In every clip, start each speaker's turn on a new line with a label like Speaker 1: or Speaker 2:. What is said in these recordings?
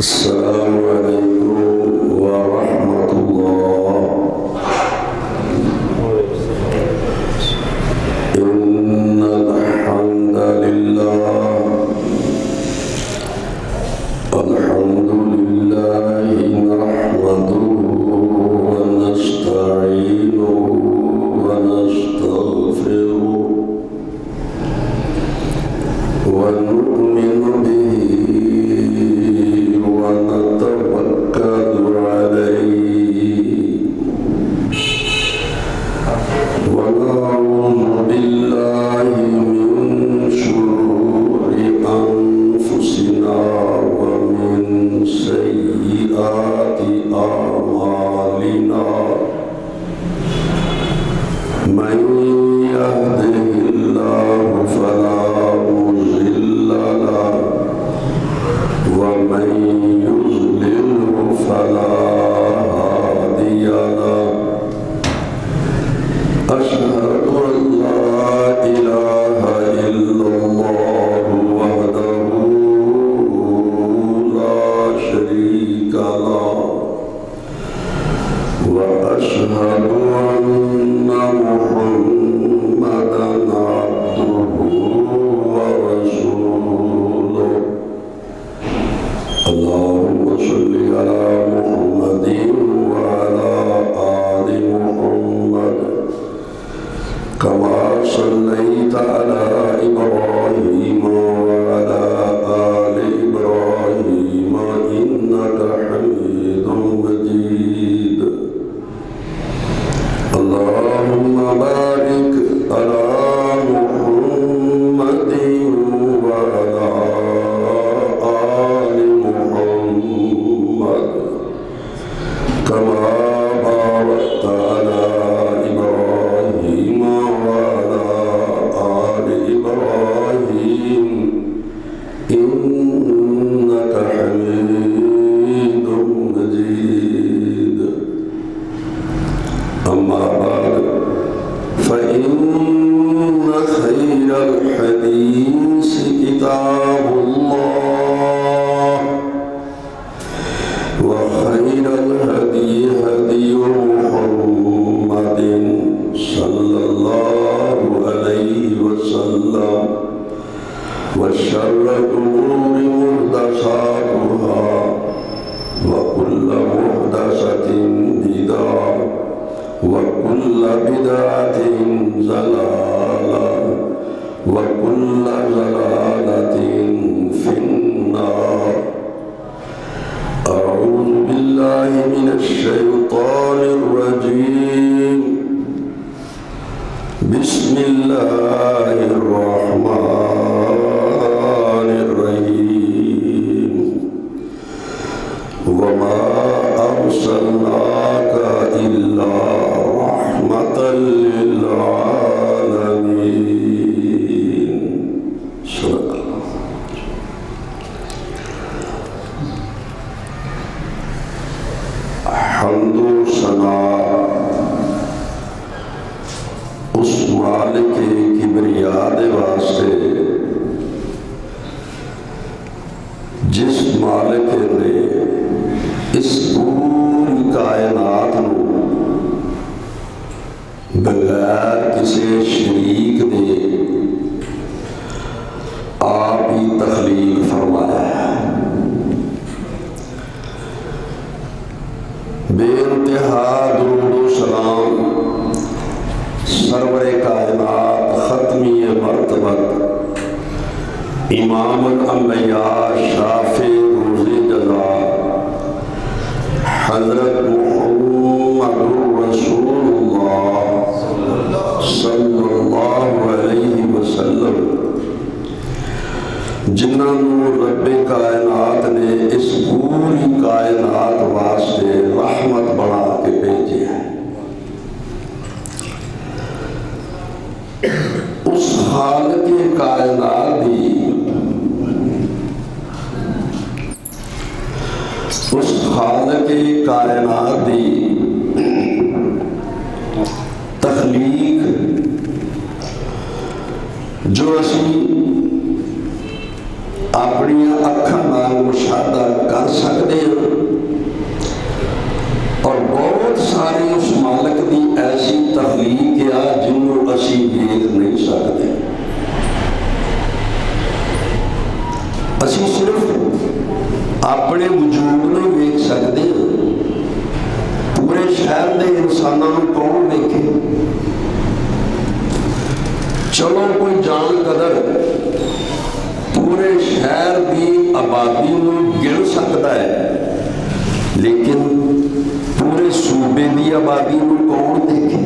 Speaker 1: السلام علیکم ورحمۃ اللہ۔ ان الحمد للہ نحمده ونستعینه ونستغفره ونؤمن به ونتوكل عليه ونعوذ بالله من شرور أنفسنا ومن سيئات أعمالنا من يهده الله فلا مضل له ومن يضلل فلا هادي له أشهد أن لا إله إلا الله وحده لا شريك له وأشهد أن محمدا عبده ورسوله اللهم صل على محمد وعلى آل محمد كما صليت على إبراهيم وعلى آل إبراهيم إنك حميد مجيد اللهم بارك على محمد وعلى آل محمد كما باركت على إبراهيم وعلى آل إبراهيم إنك حميد مجيد أما بعد فإن خير الحديث كتاب الله وخير الهدي هدي محمد صلى الله عليه وسلم وشر الأمور محدثاتها وكل محدثة بدعة وكل بدعة ضلالة وكل ضلالة في النار أعوذ بالله من الشيطان الرجيم بسم الله الرحمن الرحيم وما أرسلناك إلا رحمة للعالمين صدق الله۔ حمد و ثنا اس مالک کبریا دے واسطے جس مالک نے اس پوری کائنات نو بغیر کسی شریک دے آپ ہی تخلیق فرمایا ہے۔ بے انتہا درود و سلام سرور کائنات ختمی مرتبت امام الانبیاء شافع روز جزا حضرت محمد رسول اللہ صلی اللہ علیہ وسلم جنہوں رب کائنات نے اس پوری کائنات واسطے رحمت بنا کے بھیجے ہیں۔ اس خالق کائنات دی تخلیق جو اسی اپنی اکھاں نال مشاہدہ کر سکتے ہیں، اور بہت ساری اس مالک دی ایسی تخلیق ہے جنہوں اسی ویکھ نہیں سکتے۔ اسی صرف اپنے وجود نہیں ویکھ سکتے، پورے شہر دے انسانوں کون ویکھے؟ چلو کوئی جان قدر پورے شہر دی آبادی نو گن سکتا ہے، لیکن پورے صوبے دی آبادی نو کون دیکھے؟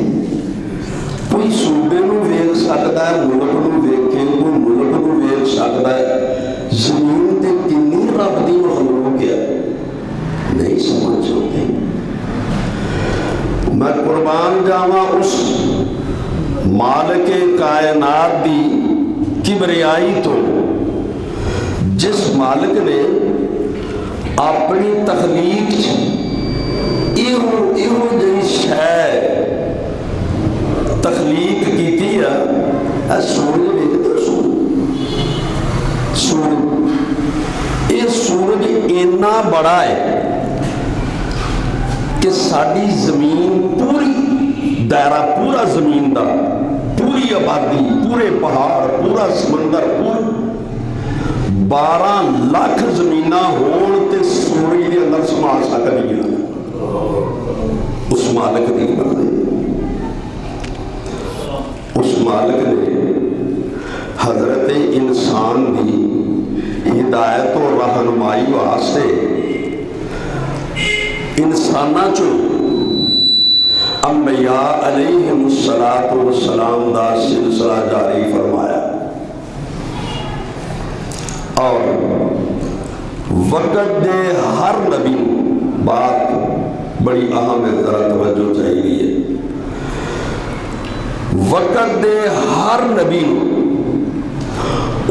Speaker 1: کوئی صوبے نو ویکھ سکتا ہے، ملک نو ویکھے، کوئی ملک نو ویکھ سکتا ہے۔ زمین تے کنی رب دی مخلوق ہے، نہیں سمجھ سکتے۔ میں قربان جاواں اس مالک کائنات دی کبریائی تو، جس مالک نے اپنی تخلیق ایہو جی شے تخلیق کیتی ہے۔ سورج ویکھدے سورج، یہ سورج اتنا بڑا ہے کہ ساری زمین پوری دائرہ پورا زمین دا، پوری آبادی، پورے پہاڑ، پورا سمندر، 12 لاکھ زمینہ ہون تے سورج دے اندر سما سکتی ہیں۔ اس مالک دی بندے، اس مالک نے حضرت انسان دی ہدایت و رہنمائی واسطے انساناں چو انبیاء علیہم السلام دا سلسلہ جاری فرمایا، اور وقت دے ہر نبی، بات بڑی اہم ہے، ذرا توجہ چاہیے، وقت دے ہر نبی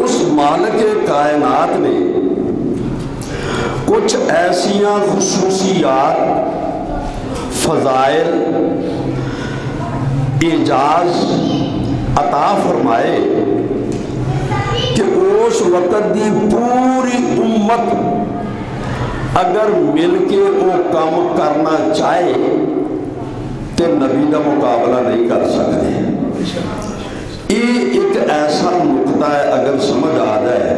Speaker 1: اس مالک کائنات نے کچھ ایسیاں خصوصیات، فضائل، اعجاز عطا فرمائے کہ اس وقت دی پوری امت اگر مل کے وہ کام کرنا چاہے تو نبی کا مقابلہ نہیں کر سکتے۔ یہ ایک ایسا نقطہ ہے، اگر سمجھ آ جائے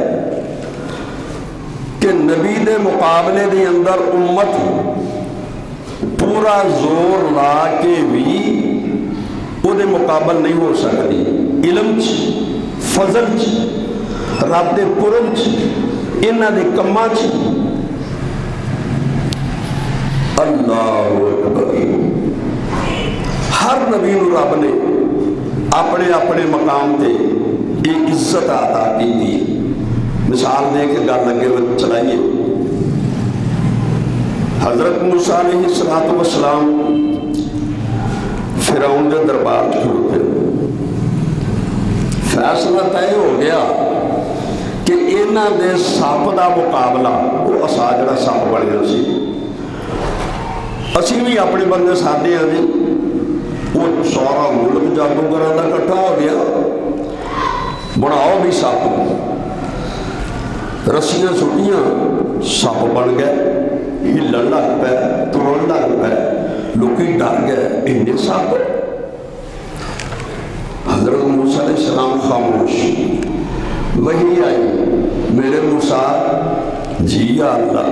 Speaker 1: کہ نبی دے مقابلے دے اندر امت پورا زور لا کے بھی وہ دے مقابل نہیں ہو سکتی، علم چ، فضل چ، رب دے قرب چ، انہاں دے کماں چ۔ اللہ اکبر، ہر نبی نو رب نے اپنے اپنے مقام تے یہ عزت عطا کی دی۔ مثال دے کے گل لگے ہوئے چلائیے، حضرت موسیٰ علیہ السلام فرعون دے دربار کھڑوتے، فیصلہ طے ہو گیا کہ انہاں دے سپ دا مقابلہ، وہ عصا جڑا سپ بنیا سی، اسی بھی اپنے بندے سادے ہیں جی، وہ سارا ملک جادوگراں دا اکٹھا ہو گیا، بناؤ بھی سپ، رسیاں سٹیاں، سپ بن گئے، ہلن لگ پے، توڑ لگ پے، لوکی ڈر گئے، انہیں سپ۔ حضرت موسیٰ علیہ السلام خاموش، وہی آئی، میرے موسیٰ جی یا اللہ،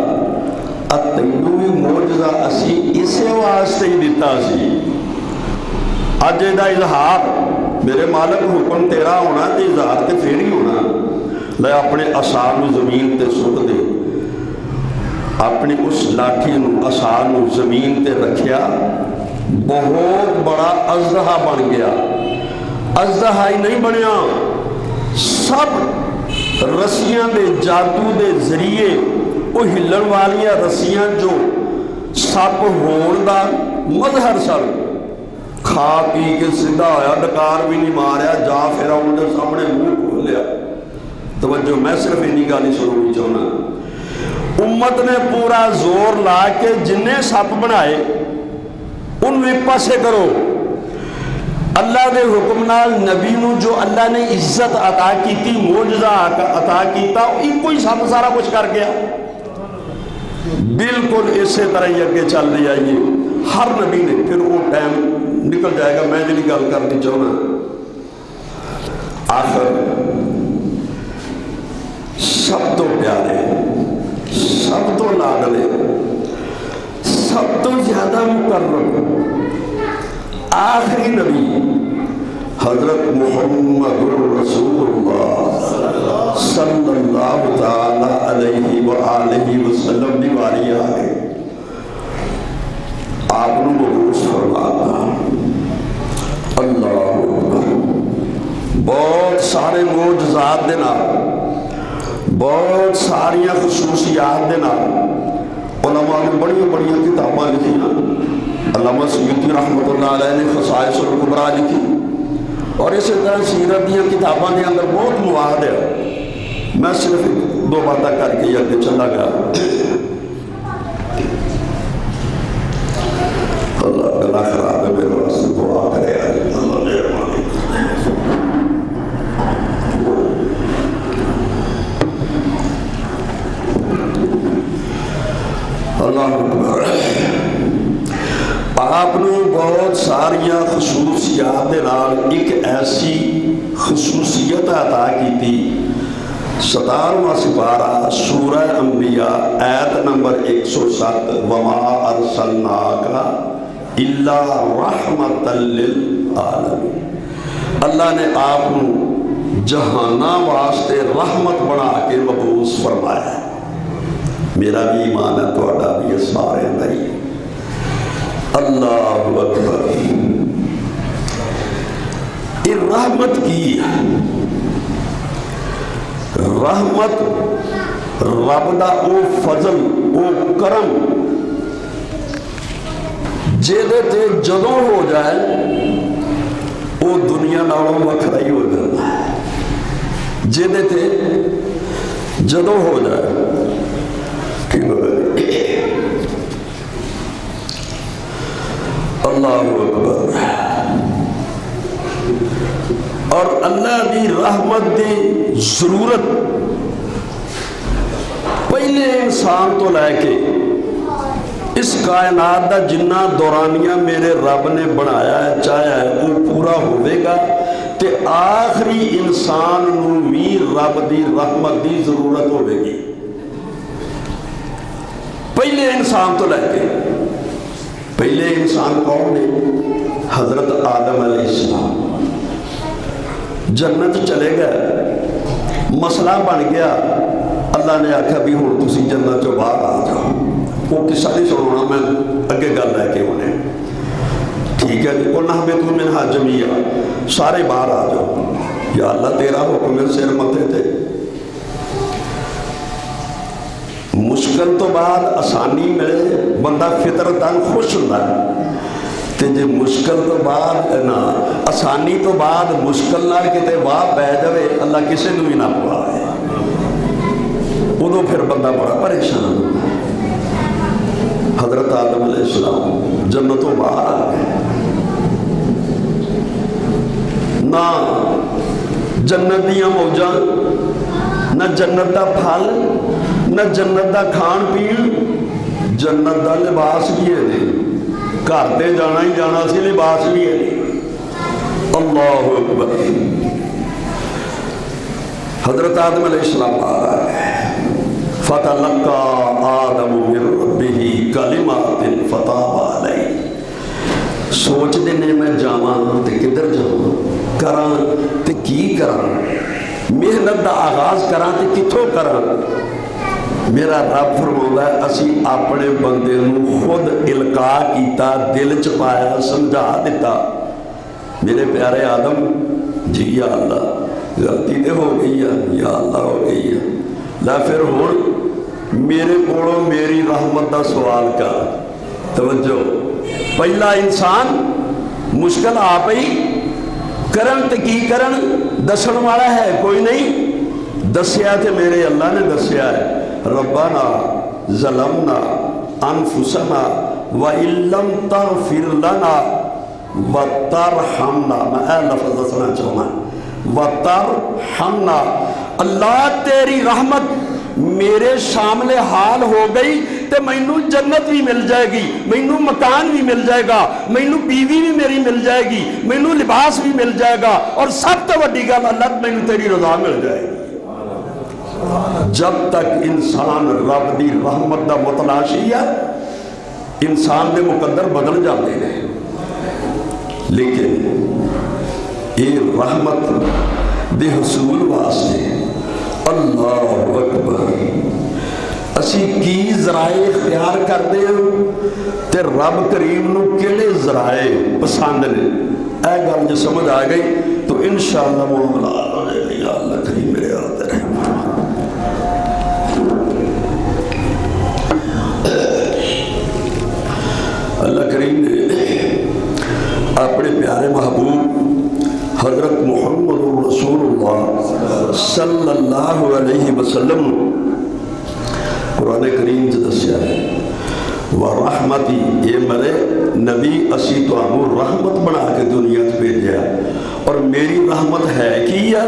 Speaker 1: تینوں بھی معجزہ اسی اسے واسطے ہی دیتا سی، اج دا اظہار میرے مالک حکم تیرا ہونا تے اظہار تے پھر ہی ہونا، لے اپنے عصا نو زمین تے سٹ دے، اپنی اس لاٹھی نو عصا نو زمین تے رکھیا، بہت بڑا اژدہا بن گیا۔ اژدہا ہی نہیں بنیا، سب رسیاں دے جادو دے ذریعے وہ ہلن والیاں رسیاں جو سپ ہون دا مظہر سن، کھا پی کے سدھا ہویا، ڈکار بھی نہیں ماریا، جا فرعون دے سامنے منہ کھول لیا۔ توجہ، میں صرف انہی گالی سنونی چاہنا، امت نے پورا زور لا کے جنہیں سپ بنائے ان ایک پاسے کرو، اللہ دے حکم نال نبی نو جو اللہ نے عزت عطا کی تھی، معجزہ عطا کیتا، ایک کوئی سب سارا کچھ کر گیا. بالکل اسی طرح ہی اگے چل رہی آئیے ہر نبی نے. پھر وہ ٹائم نکل جائے گا. میں جی گل کرنی چاہنا، آخر سب تو پیارے، سب تو لاڈلے، سب تو زیادہ مقرب آخری نبی حضرت محمد رسول اللہ صلی اللہ تعالی علیہ وآلہ وسلم دی واری آ گئے. آپ نے مبعوث فرمایا. اللہ اکبر. بہت سارے معجزات دے نال، بہت ساریاں خصوصیات دے نال علماء نے بڑی بڑی کتاباں لکھیاں. علامہ سیوطی رحمۃ اللہ علیہ نے خصائص الکبریٰ لکھی، اور اسی طرح سیرت دیا کتاباں دے اندر بہت مواد ہے. میں صرف دو باتیں کر کے آگے چلا گیا. اللہ گلا خراب ہے، میرے واسطے دعا کرے. اللہ مہربانی. اللہ اکبر. آپ نے بہت ساریاں خصوصیات دے نال ایک ایسی خصوصیت عطا کی تھی. 17واں سپارہ سورہ انبیاء آیت نمبر 107، وما ارسلناک الا رحمۃ للعالمین. اللہ نے آپ کو جہاناں واسطے رحمت بنا کے مبعوث فرمایا. میرا بھی ایمان ہے، تہاڈا بھی، سارے دا ہی. اللہ اکبر. یہ رحمت کی رحمت رب دا او فضل، او کرم جیدے تے جدوں ہو جائے او دنیا نالوں وکھرا ہی ہو جاتا ہے. جیدے تے جدوں ہو جائے. اللہ اکبر. اور اللہ دی رحمت دی ضرورت پہلے انسان تو لے کے اس کائنات دا جنہ دورانیہ میرے رب نے بنایا ہے، چاہیا ہے، وہ پورا ہوئے گا. تے آخری انسان نو بھی رب دی رحمت دی ضرورت ہوئے گی. پہلے انسان تو لے کے. پہلے انسان کون نے؟ حضرت آدم علیہ السلام. جنت چلے گئے، مسئلہ بن گیا. اللہ نے آکھا بھی ہوں تسی جنت چو باہر آ جاؤ. وہ قصہ نہیں سنونا، میں اگے گل لے کے انہیں. ٹھیک ہے جی. قُلْنَا اهْبِطُوا مِنْهَا جَمِيعًا. سارے باہر آ جاؤ. یا اللہ تیرا حکم ہے، سر متھے تے. مشکل تو بعد آسانی ملے بندہ فطرتاً خوش ہوتا ہے. تے جے مشکل تو بعد نا آسانی تو بعد مشکل نہ کتے واہ پہ جائے، اللہ کسے نو ہی نہ پوائے. ادو پھر بندہ بڑا پریشان ہوتا ہے. حضرت آدم علیہ السلام جنتوں باہر آ گئے. نہ جنت دیاں موجاں، نہ جنت دا پھل، نہ جنت دا کھان پین. جنت دا لباس بھی ہے، گھر تے جانا ہی جانا سی، لباس بھی ہے. اللہ اکبر. حضرت آدم علیہ السلام آ رہا ہے. فَتَلَقَّى آدَمُ مِن رَبِّهِ كَلِمَاتٍ فَتَابَ عَلَيْهِ. سوچ دینے میں جاواں تے کدھر جاواں، کراں تے کی کراں، محنت دا آغاز کراں تے کتھوں کراں. میرا رب فرماؤں ہے اسی اپنے بندے نو خود القاء کیتا، دل چ پایا، سمجھا دیتا. میرے پیارے آدم جی یا اللہ غلطی تے ہو گئی ہے، یا اللہ ہو گئی ہے. لا پھر ہوں میرے کولوں میری رحمت دا سوال کر. توجہ. پہلا انسان مشکل آپ ہی کرن تے کی کرن، دسن والا ہے کوئی نہیں. دسیا تے میرے اللہ نے دسیا ہے. ربنا ظلمنا انفسنا وَإِن لَمْ تَغْفِرْ لَنَا وَتَرْحَمْنَا، میں اے لفظ دسنا چاہنا، وَتَرْحَمْنَا، اللہ تیری رحمت میرے شامل حال ہو گئی تے مینو جنت بھی مل جائے گی، مینو مکان بھی مل جائے گا، مینو بیوی بھی میری مل جائے گی، مینو لباس بھی مل جائے گا، اور سب تو وڈی گل اللہ مینو تیری رضا مل جائے گی۔ جب تک انسان رب دی رحمت دا متلاشی ہے، انسان دے مقدر بدل جاتے ہیں، لیکن یہ رحمت دے حصول واسطے اللہ اکبر اسی کی ذرائع اختیار کرتے ہیں تے رب کریم نو کیڑے ذرائع پسند نے، اے گل جو سمجھ آ گئی تو انشاءاللہ معاملات ہو جائے گا۔ یا اللہ کریم میرے آتے رہے، اللہ کریم نے اپنے پیارے محبوب حضرت محمد رسول اللہ صلی اللہ علیہ وسلم قرآن کریم سے دسیا ہے، وَرَحْمَتِي، یہ میرے نبی اسی تو ہمیں رحمت بنا کے دنیا سے بھیجا، اور میری رحمت ہے کیا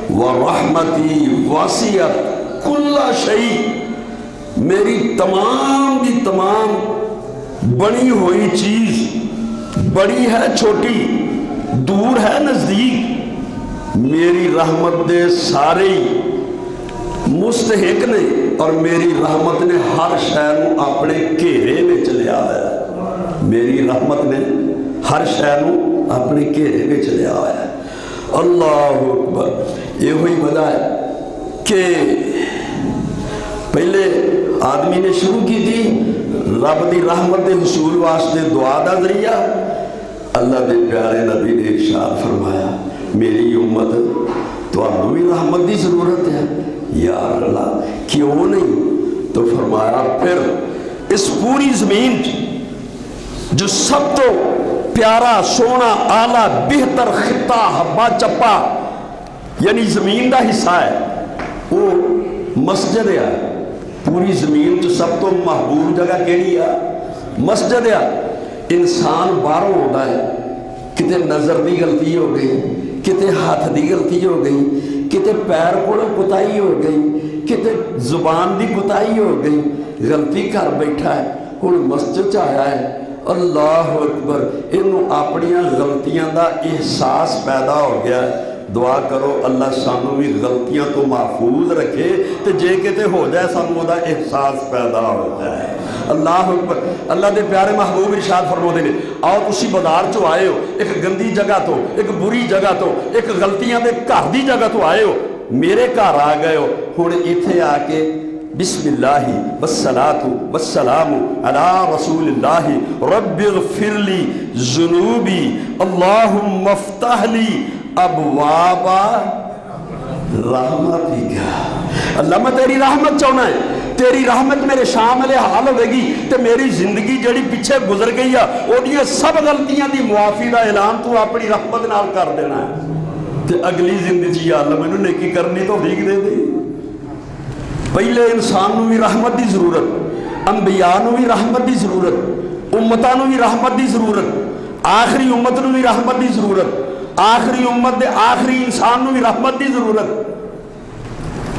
Speaker 1: وَرَحْمَتِي وَاسِعَتْ كُلَّ شَيْءٍ، میری تمام دی تمام بڑی ہوئی چیز، بڑی ہے چھوٹی، دور ہے نزدیک، میری رحمت دے سارے مستحق نے، اور میری رحمت نے ہر شے نو اپنے گھیرے میں لیا ہے، میری رحمت نے ہر شے نو اپنے گھیرے میں لیا ہے۔ اللہ اکبر، یہ ہوئی وجہ ہے کہ پہلے آدمی نے شروع کی تھی رب دی رحمت دے حصول واسطے دعا دا ذریعہ، اللہ دے پیارے نبی نے ارشاد فرمایا میری امت تو آپ بھی رحمت دی ضرورت ہے، یا اللہ کیوں نہیں؟ تو فرمایا پھر اس پوری زمین جو سب تو پیارا سونا اعلیٰ بہتر خطہ حبا چپا یعنی زمین دا حصہ ہے وہ مسجد ہے، پوری زمین جو سب تو محبوب جگہ کیڑی ہے مسجد ہے۔ انسان باہروں ہوتا ہے، کتے نظر دی غلطی ہو گئی، کتے ہاتھ دی غلطی ہو گئی، کتے پیر کو کتائی ہو گئی، کتے زبان دی کتائی ہو گئی، غلطی کر بیٹھا ہے، ہن مسجد آیا ہے، اللہ اکبر، انہوں اپنیاں غلطیاں دا احساس پیدا ہو گیا ہے۔ دعا کرو اللہ سانو بھی غلطیاں تو محفوظ رکھے تے جے کتے ہو جائے سانو دا احساس پیدا ہو جائے۔ اللہ اکبر، اللہ دے پیارے محبوب ارشاد فرماتے ہیں آؤ تسی بازار چو آئے ہو، ایک گندی جگہ تو، ایک بری جگہ تو، ایک غلطیاں دے گھر دی جگہ تو آئے ہو، میرے گھر آ گئے ہو، ہن ایتھے آ کے بسم اللہ والصلاۃ والسلام علی رسول اللہ رب اغفر لی ذنوبی اللہم افتح لی ابواب رحمتک، اللہ میں تیری رحمت چاہنا ہے، تیری رحمت میرے شامل حال ہوئے گی تے میری زندگی جڑی پیچھے گزر گئی ہے وہ دیئے سب غلطیاں دی معافی دا اعلان تو اپنی رحمت نال کر دینا ہے تے اگلی زندگی یا اللہ میں نے نیکی کرنی تو بھیگ دے دی۔ پہلے انسان نو بھی رحمت دی ضرورت، انبیاء نو بھی رحمت دی ضرورت، امتاں نو بھی رحمت دی ضرورت، آخری امت نو بھی رحمت دی ضرورت، آخری امت دے آخری انسان نو بھی رحمت دی ضرورت۔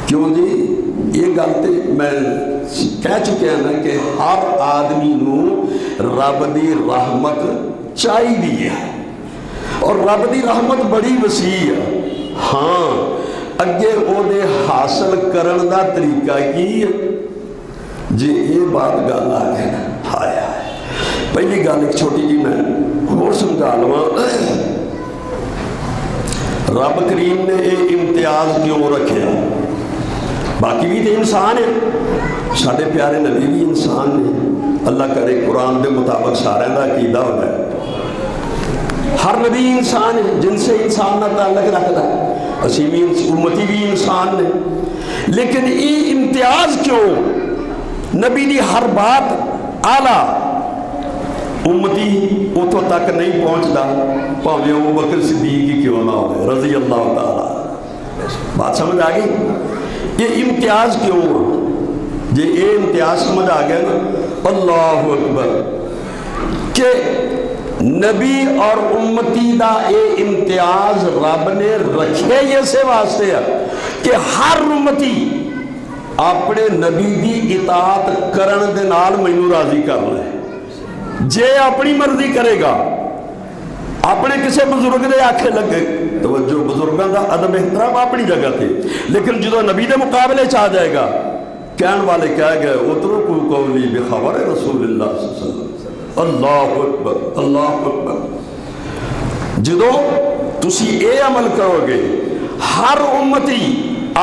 Speaker 1: کیوں جی یہ گلتے میں کہہ چکے ہیں نا کہ ہر آدمی نو رب دی رحمت چاہی دی ہے، اور رب دی رحمت بڑی وسیع ہے۔ ہاں اگے او دے حاصل کرن دا طریقہ کی ہے جی یہ بات گل آ گئی ہائے ہائے۔ پہلی گل ایک چھوٹی جی میں اور سمجھا لواں، رب کریم نے یہ امتیاز کیوں رکھے؟ باقی بھی تو انسان ہے، سارے پیارے نبی بھی انسان نے، اللہ کرے قرآن دے مطابق سارے دا عقیدہ ہو جائے، ہر نبی انسان ہے جن سے انسان نہ تعلق رکھتا ہے، اسی بھی امتی بھی انسان نے، لیکن یہ امتیاز کیوں؟ نبی دی ہر بات اعلیٰ امتی اتھوں تک نہیں پہنچتا، پاویں ابوبکر صدیق کی کیوں نہ ہوئے رضی اللہ تعالیٰ۔ بات سمجھ آ گئی؟ یہ امتیاز کیوں؟ یہ امتیاز سمجھ آ گیا نا؟ اللہ اکبر، کہ نبی اور امتی دا اے امتیاز رب نے رکھے اسے واسطے ہے کہ ہر امتی اپنے نبی دی اطاعت کرن دے نال مینوں راضی کر لے۔ جے اپنی مرضی کرے گا، اپنے کسے بزرگ دے آکھے لگے، توجہ بزرگاں دا ادب احترام اپنی جگہ تھے، لیکن جدو نبی دے مقابلے چاہ جائے گا، کہن والے کہہ گئے اترکوا قولی بخبر رسول اللہ صلی اللہ علیہ وسلم۔ اللہ اکبر، اللہ اکبر۔ جدو تسی اے عمل کرو گے، ہر امتی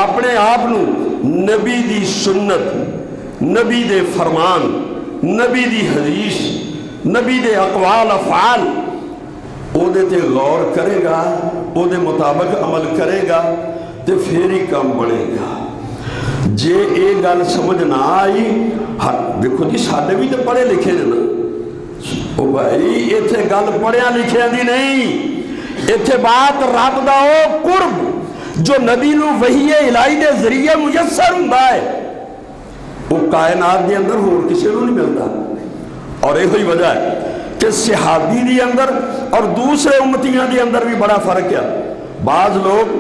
Speaker 1: اپنے آپنو نبی دی سنت، نبی دے فرمان، نبی دی حدیث، نبی دے اقوال افعال او دے تے غور کرے گا، او دے مطابق عمل کرے گا تے پھر ہی کام بڑھے گا۔ جے اے گل سمجھ نہ آئی، دیکھو جی ساڈے بھی تے پڑھے لکھے نے نا، او بھائی ایتھے گل پڑھیا لکھیا دی نہیں، ایتھے بات رب دا او قرب جو نبی نو وحی الہی دے ذریعے میسر ہوندا ہے، وہ کائنات دے اندر ہور کسے نوں نہیں ملتا۔ اور یہ ہوئی وجہ ہے کہ صحابی دی اندر اور دوسرے امتیاں دی اندر بھی بڑا فرق ہے۔ بعض لوگ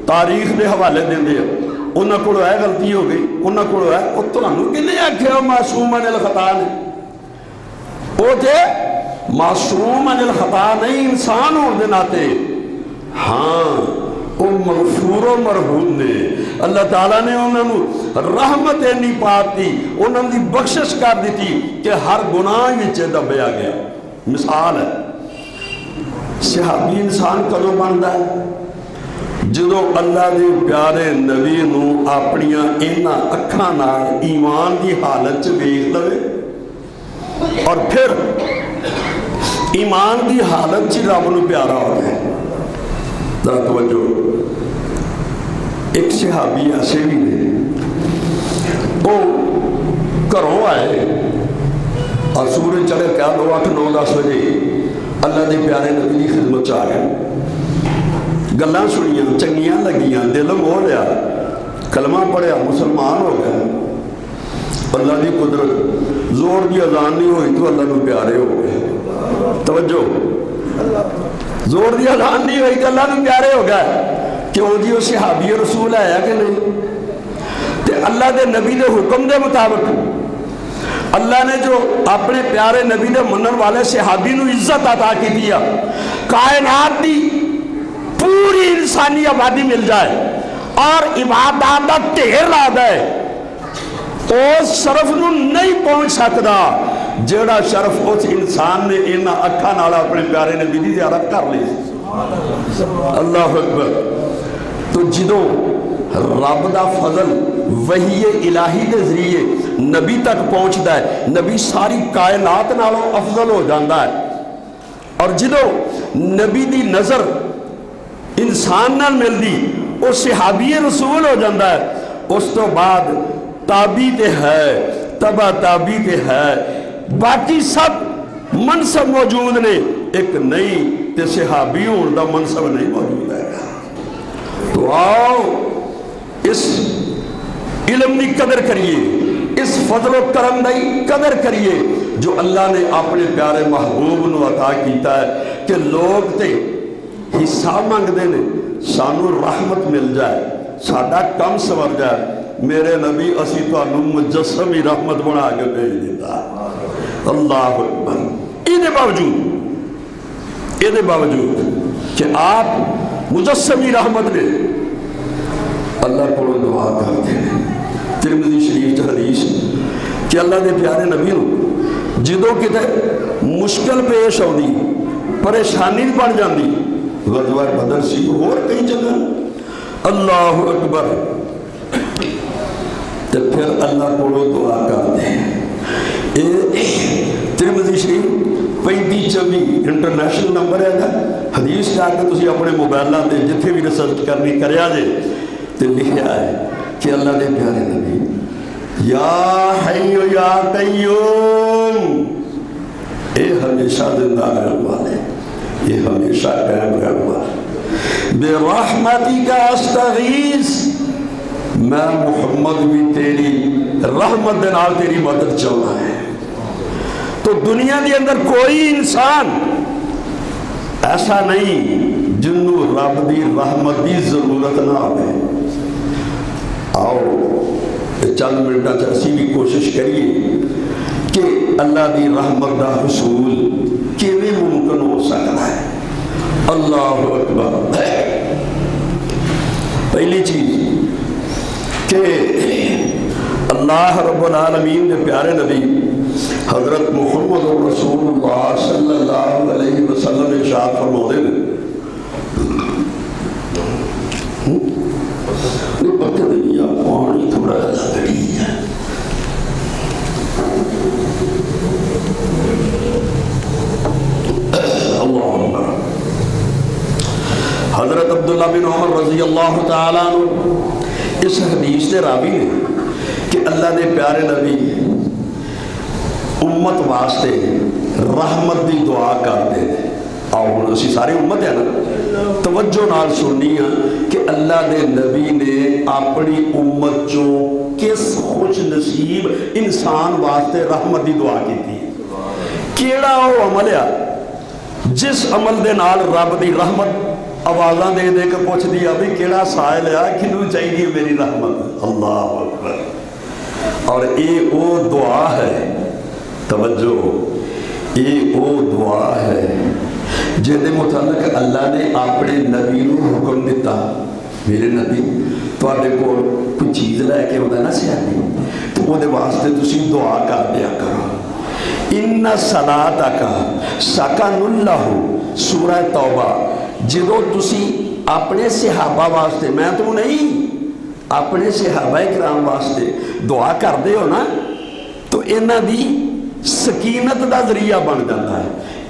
Speaker 1: تاریخ دے حوالے دیندے ہیں، انہاں کولوں ہے غلطی ہو گئی، انہاں کولوں ہے، او تانوں کنے آکھیا معصوم عن الخطا نے؟ او تے معصوم عن الخطا نہیں، انسان ہون دے ناتے ہاں او مغفور و مرحوم نے، اللہ تعالیٰ نے انہوں نے رحمت نہیں پاتی، انہوں نے بخشش کر دیتی کہ ہر گناہ وچ دبیا گیا۔ مثال ہے صحابی انسان کدوں بنتا ہے؟ جدو اللہ دے پیارے نبی نو اپنیاں انہاں اکھاں نال ایمان دی حالت ویکھ لوے اور پھر ایمان دی حالت رب نو پیارا ہو گئے۔ ذرا توجہ، ایک صحابی ایسے بھی نے، وہ گھروں آئے اور سورج چڑھے کیا 2 8 9 10 بجے اللہ دے پیارے نبی دی خدمت آ گئے، گلاں سنیاں چنگیاں لگیاں، دل موہ لیا، کلمہ پڑھیا، مسلمان ہو گئے۔ اللہ دی قدرت، زور دی اذان نہیں ہوئی تو اللہ نو پیارے ہو گئے۔ توجہ، زور دی اذان نہیں ہوئی تو اللہ نو پیارے ہو گئے۔ کیوں جی وہ صحابی رسول ہے کہ نہیں؟ تے اللہ دے نبی دے حکم دے مطابق اللہ نے جو اپنے پیارے نبی دے منن والے صحابی نو عزت عطا کی دیا، کائنات دی پوری انسانی آبادی مل جائے اور عبادات دا ڈھیر لا دے، اس شرف نو نہیں پہنچ سکتا جیڑا شرف اس انسان نے انہاں اکھاں نال اپنے پیارے نبی دی زیارت کر لی۔ اللہ اکبر۔ تو جدو رب دا فضل وحی الہی دے ذریعے نبی تک پہنچدا ہے، نبی ساری کائنات نالوں افضل ہو جاندا ہے، اور جدو نبی دی نظر انسان نال ملدی وہ صحابی رسول ہو جاندا ہے، اس تو بعد تابی تے ہے، تبا تابی تے ہے، باقی سب منصب موجود نے، ایک نہیں تے صحابی ہون دا منصب نہیں موجود ہے۔ تو آؤ اس علم دی قدر کریے، اس فضل و کرم دی قدر کریے جو اللہ نے اپنے پیارے محبوب نو عطا کیتا ہے کہ لوگ تے حصہ مانگ دینے، سانو رحمت مل جائے، ساڈا کم سور جائے۔ میرے نبی اسی تو انہوں مجسمی رحمت بنا کے بھیج دیتا ہے۔ اللہ اکبر۔ یہ باوجود کہ آپ مجسمی رحمت نے اللہ کو دعا کرتے ہیں۔ ترمذی شریف چ حدیث کہ اللہ دے پیارے نبی نو جدوں کتے مشکل پیش آتی، پریشانی بن جاتی، غزوہ بدر سی اور کئی جگہ، اللہ اکبر، تو پھر اللہ کو دعا کرتے ہیں۔ ترمذی شریف 3524 انٹرنیشنل نمبر ہے گا، حدیث جا کے تسی اپنے موبائلہ دے جتھے بھی ریسرچ کرنی کریا جے تو لکھیا ہے کہ اللہ دے پیارے نبی یا حی یا قیوم، اے ہمیشہ زندہ رہنے والے، یہ ہمیشہ قائم رہنے والے، برحمتی کا استغیث، میں محمد بھی تیری رحمت دنال تیری مدد چاہنا ہے۔ تو دنیا کے اندر کوئی انسان ایسا نہیں جنوں رب دی رحمت دی ضرورت نہ ہوئے۔ آؤ چند منٹاں اسی بھی کوشش کریے کہ اللہ دی رحمت دا حصول کیویں ممکن ہو سکتا ہے۔ اللہ اکبر۔ پہلی چیز کہ اللہ رب العالمین نے پیارے نبی حضرت محمد رسول اللہ صلی اللہ علیہ وسلم ارشاد فرماتے ہیں، پتہ نہیں آپ پانی تھوڑا گڑی ہے۔ اللہ حضرت عبداللہ بن عمر رضی اللہ تعالیٰ عنہ اس حدیث سے راوی نے کہ اللہ نے پیارے نبی امت واسطے رحمت دی دعا کرتے ہیں۔ آؤ اسی ساری امت ہے نا، توجہ نال سننی ہے کہ اللہ دے نبی نے اپنی امت جو کس خوش نصیب انسان واسطے رحمت دی دعا کی تھی۔ کیڑا وہ عمل ہے جس عمل دے نال رب دی رحمت آوازاں دے دے کے پوچھ دیا بھی کیڑا سائل ہے کنوں چاہیے میری رحمت۔ اللہ اکبر۔ اور یہ وہ دعا ہے، توجہ، یہ وہ دعا ہے جہدے متعلق اللہ نے اپنے نبی کو حکم دیتا، میرے نبی تواڈے کول کوئی چیز لے کے آਉਂدا نا سیاحی تو وہ دے واسطے تسی دعا کر دیا کرو۔ ان صلاتک سکن لہو، سورہ توبہ۔ جدو تسی اپنے صحابہ واسطے، میں تو نہیں، اپنے صحابہ کرام واسطے دعا کر دے ہو نا تو انہاں دی سکینت دا ذریعہ بن جاتا ہے،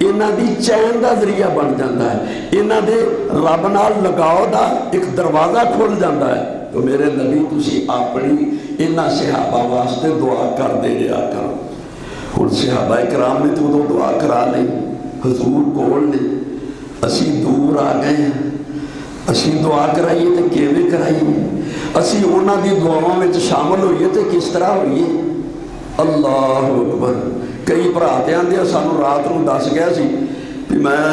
Speaker 1: انہاں دی چین دا ذریعہ بن جاتا ہے، انہاں دے رب نال لگاؤ دا ایک دروازہ کھل جاتا ہے۔ تو میرے نبی تسی اپنی انہاں صحابہ واسطے دعا کر دے رہا کرو۔ ہن صحابہ کرام نے تو دعا کرا لی، حضور کول نے، اسی دور آ گئے ہیں، اسی دعا کرائیے تو کیویں کرائیے، اسی انہاں دی دعاواں وچ شامل ہوئیے تو کس طرح ہوئیے۔ اللہ اکبر۔ کئی بھرا آندے سانوں رات نوں دس گیا سی کہ میں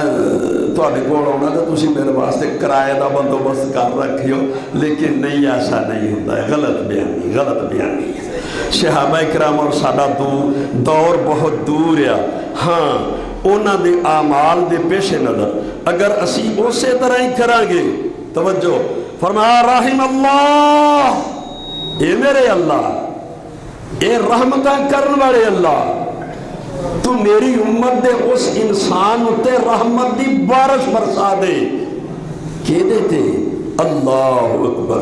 Speaker 1: تواڈے کول آਉਣਾ تو تسی میرے واسطے کرائے دا بندوبست کر رکھیو، لیکن نہیں، ایسا نہیں ہوتا ہے، غلط بیانی، غلط بیانی۔ صحابہ کرام اور ساڈا دور بہت دور ہے۔ ہاں انہاں دے اعمال دے پیش نظر اگر اسی اسی طرح ہی کریں گے، توجہ فرمایا رحم اللہ، اے میرے اللہ، اے رحمتاں کرن والے اللہ، تو میری امت دے اس انسان اتے رحمت دی بارش برسا دے۔ کہ دیتے اللہ اکبر۔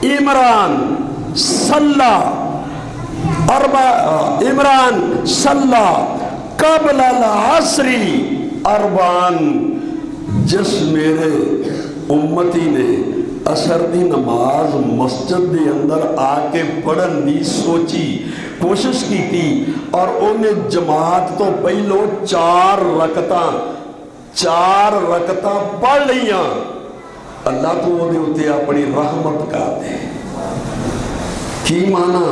Speaker 1: عمران صلی قبل العصر اربعن، جس میرے امتی نے عصر دی نماز مسجد دے اندر آ کے پڑھن دی سوچی، کوشش کی تھی، اور انہیں جماعت تو پہلو 4 رکعتاں پڑھ لیاں، اللہ تو وہ دے ہوتے اپنی رحمت کا دے۔ کی معنی؟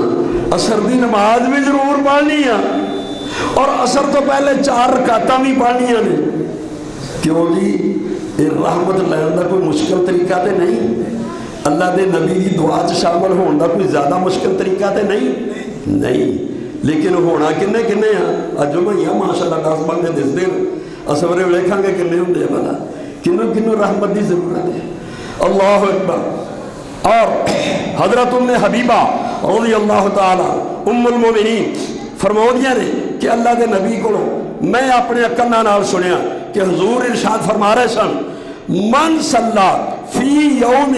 Speaker 1: عصر دی نماز بھی ضرور پڑھنی ہے اور عصر تو پہلے 4 رکعتاں بھی پڑھنیاں نے۔ کیوں جی؟ یہ رحمت لین دا کوئی مشکل طریقہ تے نہیں، اللہ دے نبی دی دعا چ شامل ہون دا کوئی زیادہ مشکل طریقہ تے نہیں، لیکن ہونا کنے کنے ہیں؟ اج میں ماشاءاللہ 10 بندے دس دن اسورے ویکھاں گے کنے ہوندے بھلا، کنوں رحمت دی ضرورت ہے۔ اللہ اکبر۔ اور حضرت ام حبیبہ رضی اللہ تعالی ام المومنین فرماؤندیاں نے کہ اللہ دے نبی کو میں اپنے کناں نال سنیا کہ حضور ارشاد فرما رہے سن، من صلی فی یوم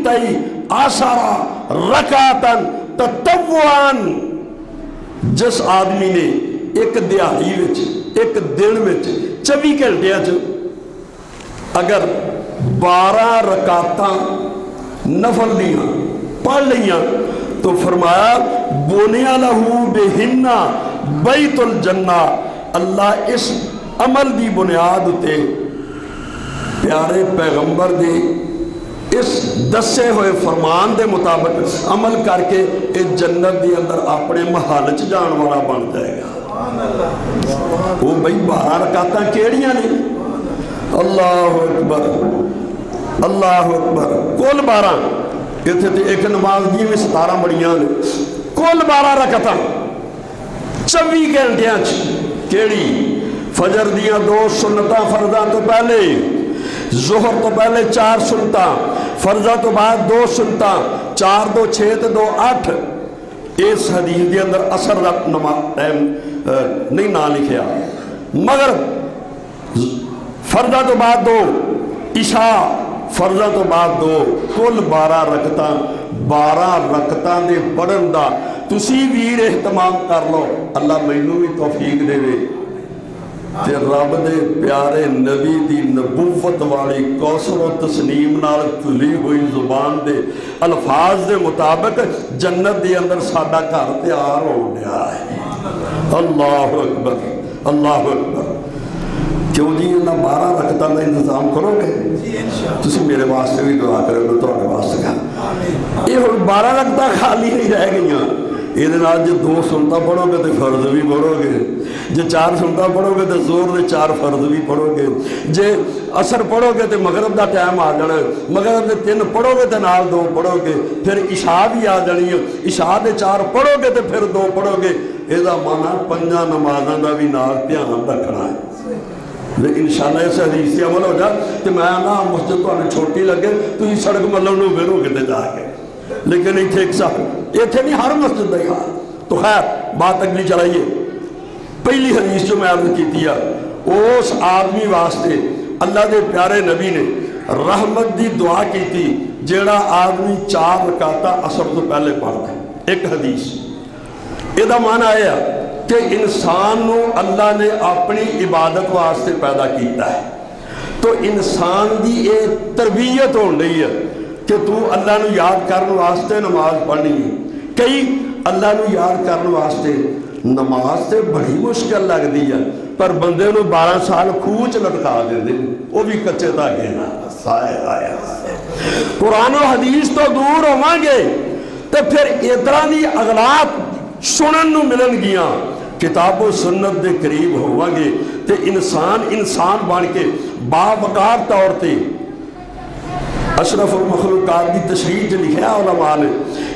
Speaker 1: 12 رکعتاً تطوعاً، جس آدمی نے ایک دیہاڑی وچ، ایک دن وچ 24 گھنٹیاں چ اگر 12 رکعتاں نفل دیاں پڑھ لیاں تو فرمایا بنیا لہو بہنہ بیت الجنہ، اللہ اس عمل دی بنیاد تے پیارے پیغمبر دے اس دسے ہوئے فرمان دے مطابق عمل کر کے اس جنت دی اندر اپنے محل چ جان والا بن جائے گا۔ وہ بھئی 12 رکعتاں کیڑیاں نے؟ اللہ اکبر اللہ اکبر. کل 12 اتنے تو ایک نماز دی میں 17 بڑیاں نے. کل 12 رکعتاں 24 گھنٹیاں کیڑی؟ فجر دیاں 2 سنتاں فرضاں تو پہلے، ظہر تو پہلے 4 سنتاں، فرضاں تو بعد 2 سنتاں، 4 2 6 تے 2 8. اس حدیث دے اندر اثر دا ٹائم نہیں نہ لکھیا، مگر فرضاں تو بعد 2، عشاء فرضاں تو بعد 2، کل 12 رکعتاں. 12 رکعتاں دے پڑھن دا تسی ویر اہتمام کر لو. اللہ مینوں بھی توفیق دے وے تے رب دے پیارے نبی دی نبوت والی کوثر و تسنیم نال کھلی ہوئی زبان دے الفاظ دے مطابق جنت دے اندر ساڈا گھر تیار ہو گیا ہے. اللہ اکبر اللہ اکبر. کیوں جی انہاں 12 رکعتاں دا انتظام کرو گے؟ تسی میرے واسطے بھی دعا کرو، میں تہاڈے واسطے کر. یہ ہن 12 رکعتاں خالی نہیں رہ گئیاں. یہ جی 2 سنتاں پڑھو گے تو فرض بھی پڑھو گے، جی 4 سنتاں پڑھو گے تو زور دے 4 فرض بھی پڑھو گے، جی اثر پڑھو گے تو مغرب دا ٹائم آ جانا، مغرب دے 3 پڑھو گے تو نال 2 پڑھو گے، پھر عشاء بھی آ جانی ہے، عشاء دے 4 پڑھو گے تو پھر 2 پڑھو گے. یہ مانا 5 نمازاں دا بھی نال دھیان رکھنا ہے. انشاءاللہ اس حدیث سے عمل ہو جا کہ میں نہ مسجد تو چھوٹی لگے تو ہی سڑک ملن نو پھرو گے جا کے، لیکن اتنے ایک صاحب اتنے نہیں ہر مسجد دا حال. تو خیر بات اگلی چلائیے. پہلی حدیث جو میں عرض کی ہے اس آدمی واسطے اللہ دے پیارے نبی نے رحمت دی دعا کی تھی جیڑا آدمی 4 رکعتاں عصر تو پہلے پڑھتا ہے. ایک حدیث یہ معنی ہے کہ انسان نو اللہ نے اپنی عبادت واسطے پیدا کیتا ہے، تو انسان دی ایک تربیت ہو رہی ہے کہ تو اللہ نو یاد کرنے واسطے نماز پڑھنی ہے. کئی اللہ نو یاد کرنے واسطے نماز سے بڑی مشکل لگ دی ہے، پر بندے نو 12 سال کھوچ لٹکا دے دے وہ بھی کچے دھاگے نہ. قرآن و حدیث تو دور ہوواں گے تو پھر اتنا دی اغلاط سنن نو ملن گیاں، کتاب و سنت دے قریب ہوواں گے تے انسان بن کے باوقار طور تے اشرف المخلوقات کی تشریح جو لکھا علماء نے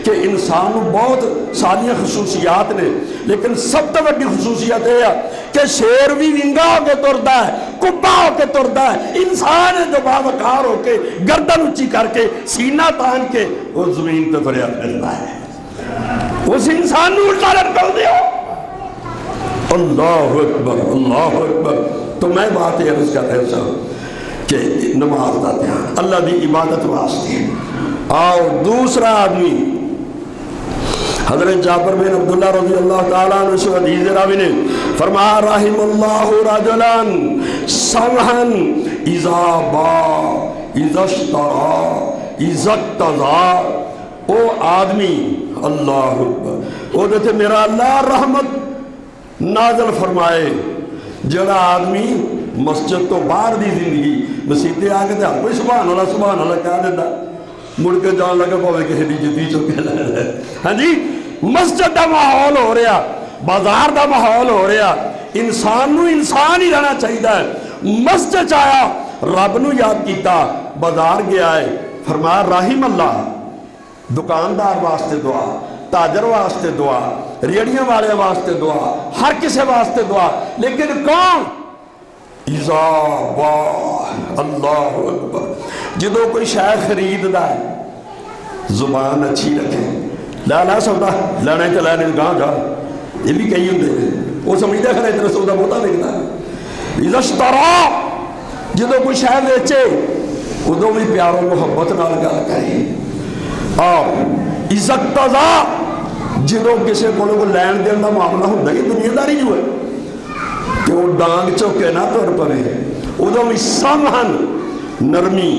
Speaker 1: کہ انسان بہت ساریاں خصوصیات نے، لیکن سب تو بڑی خصوصیت یہ ہے کہ شیر بھی ونگا ہو کے تردا ہے، کبا ہو کے تردا ہے. انسان ہے جو باوقار ہو کے گردن اونچی کر کے سینہ تان کے وہ زمین تے فریا پھردا ہے. اس انسان نو الٹا لٹکا دیو. اللہ اکبر اللہ اکبر. تو میں بات یہ عرض کر رہا ہوں کہ نماز دا دھیان اللہ دی عبادت واسطے. آؤ دوسرا آدمی حضرت جابر بن عبداللہ رضی اللہ تعالیٰ عنہ سے حدیث راوی نے فرمایا رحم اللہ رجلان سمحن اذا با اذا اشترا اذا اقتضا. او آدمی اللہ اکبر او دیتے میرا اللہ رحمت نازل فرمائے جڑا آدمی مسجد تو باہر دی زندگی مسیطے آگے دے کوئی سبحان اللہ کہہ دیتا مڑ کے جان لگا پاوے کہ ہڈی جدی چکے لے لے. ہاں جی مسجد دا ماحول ہو رہا، بازار دا ماحول ہو رہا، انسان نو انسان ہی رہنا چاہیے. مسجد آیا رب نو یاد کیتا، بازار گیا ہے فرمایا رحم اللہ. دکاندار واسطے دعا، تاجر واسطے دعا، ریڑیاں والے واسطے دعا، ہر کسی واسطے دعا، لیکن کون؟ اذا با اللہ اکبر. جدو کوئی شے خرید دا ہے زبان اچھی رکھے، لا سودا لینا تو لینے گاہ جا، یہ بھی کئی ہوندے وہ سمجھتا ہے اتنا سودا بہتا لکھتا ہے. اذا اشترا جدو کوئی شے بیچے ادو بھی پیار و محبت نال گل کرے. اور اذا اقتضا جدو کسی کو لین دین کا معاملہ ہوتا ہے دنیا داری جو ہے کہ وہ ڈانگ چوکے نہ تر پڑے ادو بھی سمحن نرمی